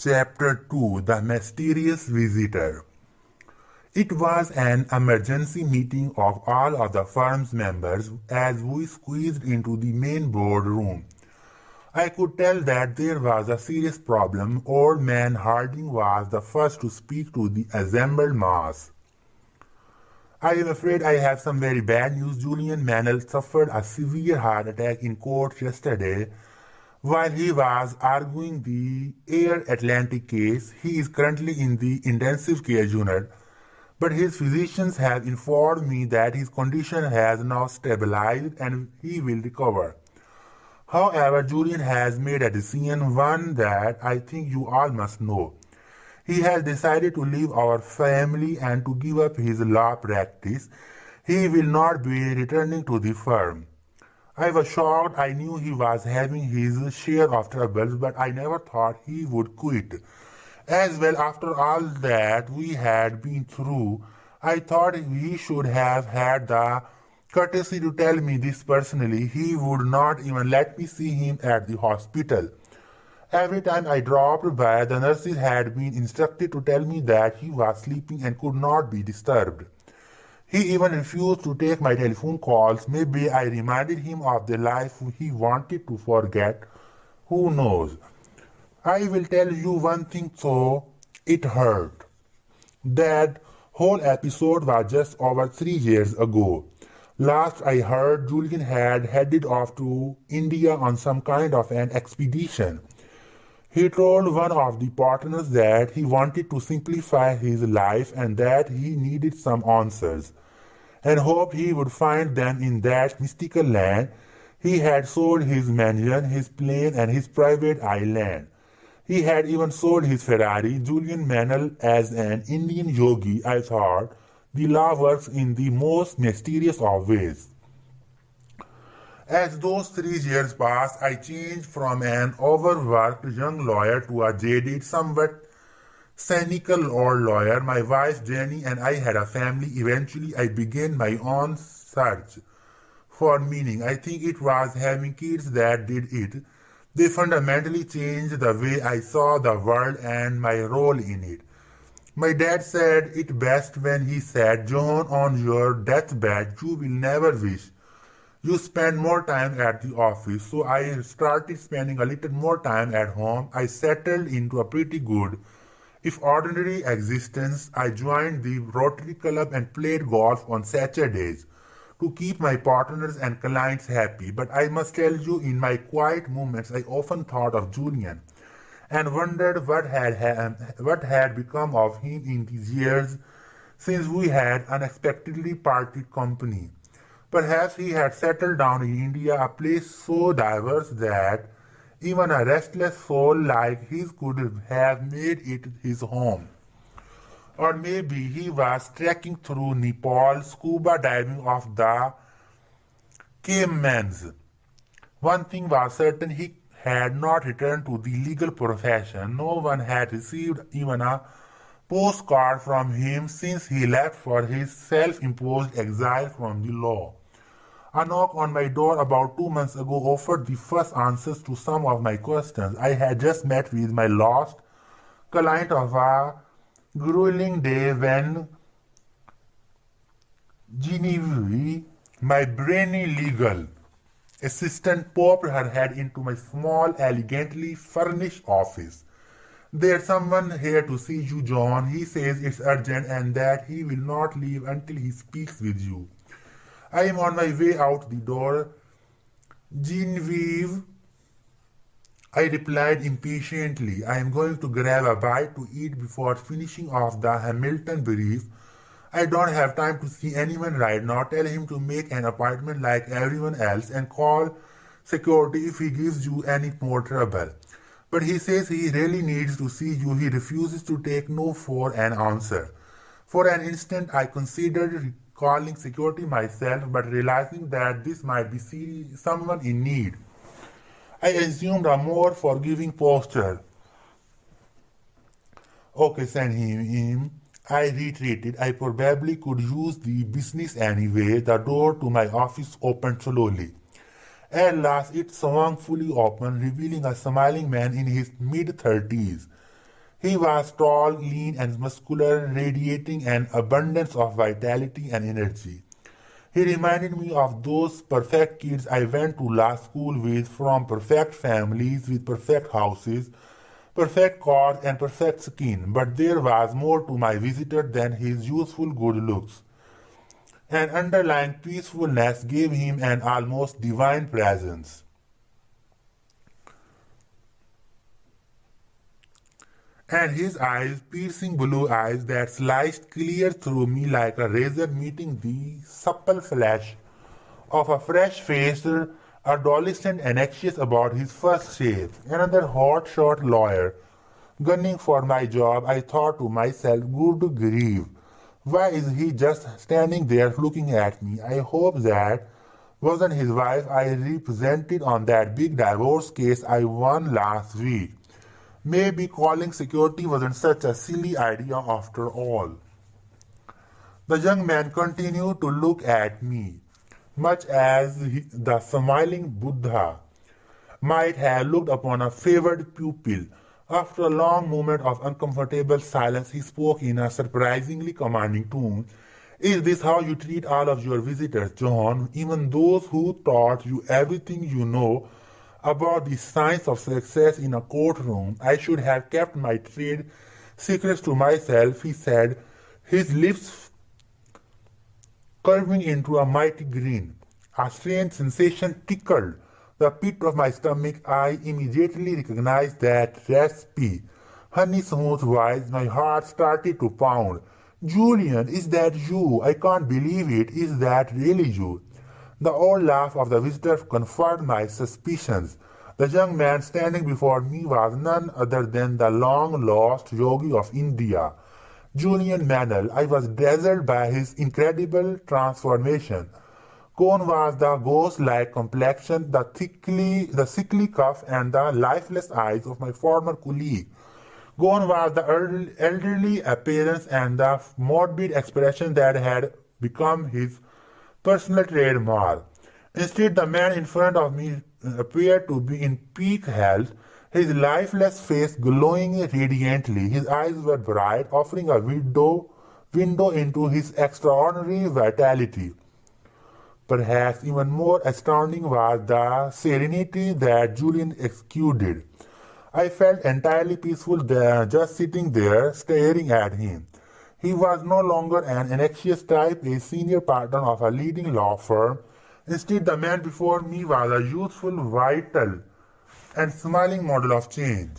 Chapter 2: The Mysterious Visitor. It was an emergency meeting of all of the firm's members as we squeezed into the main boardroom. I could tell that there was a serious problem. Old man Harding was the first to speak to the assembled mass. I am afraid I have some very bad news. Julian Mannel suffered a severe heart attack in court yesterday while he was arguing the Air Atlantic case. He is currently in the intensive care unit, but his physicians have informed me that his condition has now stabilized and he will recover. However, Julian has made a decision, one that I think you all must know. He has decided to leave our family and to give up his law practice. He will not be returning to the firm. I was shocked. I knew he was having his share of troubles, but I never thought he would quit. As well, after all that we had been through, I thought he should have had the courtesy to tell me this personally. He would not even let me see him at the hospital. Every time I dropped by, the nurses had been instructed to tell me that he was sleeping and could not be disturbed. He even refused to take my telephone calls. Maybe I reminded him of the life he wanted to forget. Who knows? I will tell you one thing, so it hurt. That whole episode was just over 3 years ago. Last I heard, Julian had headed off to India on some kind of an expedition. He told one of the partners that he wanted to simplify his life and that he needed some answers, and hoped he would find them in that mystical land. He had sold his mansion, his plane, and his private island. He had even sold his Ferrari. Julian Mannel as an Indian yogi, I thought. The law works in the most mysterious of ways. As those 3 years passed, I changed from an overworked young lawyer to a jaded, somewhat cynical old lawyer. My wife Jenny and I had a family. Eventually, I began my own search for meaning. I think it was having kids that did it. They fundamentally changed the way I saw the world and my role in it. My dad said it best when he said, "John, on your deathbed, you will never wish you spend more time at the office." So I started spending a little more time at home. I settled into a pretty good, if ordinary, existence. I joined the Rotary Club and played golf on Saturdays to keep my partners and clients happy. But I must tell you, in my quiet moments, I often thought of Julian and wondered what had become of him in these years since we had unexpectedly parted company. Perhaps he had settled down in India, a place so diverse that even a restless soul like his could have made it his home. Or maybe he was trekking through Nepal, scuba diving off the Caymans. One thing was certain, he had not returned to the legal profession. No one had received even a postcard from him since he left for his self-imposed exile from the law. A knock on my door about 2 months ago offered the first answers to some of my questions. I had just met with my lost client of a grueling day when Genevieve, my brainy legal assistant, popped her head into my small, elegantly furnished office. "There's someone here to see you, John. He says it's urgent and that he will not leave until he speaks with you." I am on my way out the door. "Genevieve," I replied impatiently. "I am going to grab a bite to eat before finishing off the Hamilton brief. I don't have time to see anyone right now. Tell him to make an appointment like everyone else and call security if he gives you any more trouble. But he says he really needs to see you. He refuses to take no for an answer." For an instant, I considered calling security myself, but realizing that this might be someone in need, I assumed a more forgiving posture. "Okay, send him in," I retreated. I probably could use the business anyway. The door to my office opened slowly. At last it swung fully open, revealing a smiling man in his mid-30s. He was tall, lean, and muscular, radiating an abundance of vitality and energy. He reminded me of those perfect kids I went to law school with, from perfect families with perfect houses, perfect cars, and perfect skin. But there was more to my visitor than his youthful good looks. An underlying peacefulness gave him an almost divine presence. And his eyes, piercing blue eyes that sliced clear through me like a razor meeting the supple flesh of a fresh-faced adolescent anxious about his first shave. Another hot-shot lawyer, gunning for my job. I thought to myself, good grief, why is he just standing there looking at me? I hope that wasn't his wife I represented on that big divorce case I won last week. Maybe calling security wasn't such a silly idea after all. The young man continued to look at me, much as the smiling Buddha might have looked upon a favored pupil. After a long moment of uncomfortable silence, he spoke in a surprisingly commanding tone. Is this how you treat all of your visitors, John? Even those who taught you everything you know about the science of success in a courtroom? I should have kept my trade secrets to myself, he said, his lips curving into a mighty grin. A strange sensation tickled the pit of my stomach. I immediately recognized that recipe. Honey smooth voice, my heart started to pound. Julian, is that you? I can't believe it. Is that really you? The old laugh of the visitor confirmed my suspicions. The young man standing before me was none other than the long-lost yogi of India, Julian Mannel. I was dazzled by his incredible transformation. Gone was the ghost-like complexion, the sickly cough, and the lifeless eyes of my former colleague. Gone was the elderly appearance and the morbid expression that had become his personal trademark. Instead, the man in front of me appeared to be in peak health, his lifeless face glowing radiantly. His eyes were bright, offering a window into his extraordinary vitality. Perhaps even more astounding was the serenity that Julian exuded. I felt entirely peaceful there, just sitting there, staring at him. He was no longer an anxious type, a senior partner of a leading law firm. Instead, the man before me was a youthful, vital, and smiling model of change.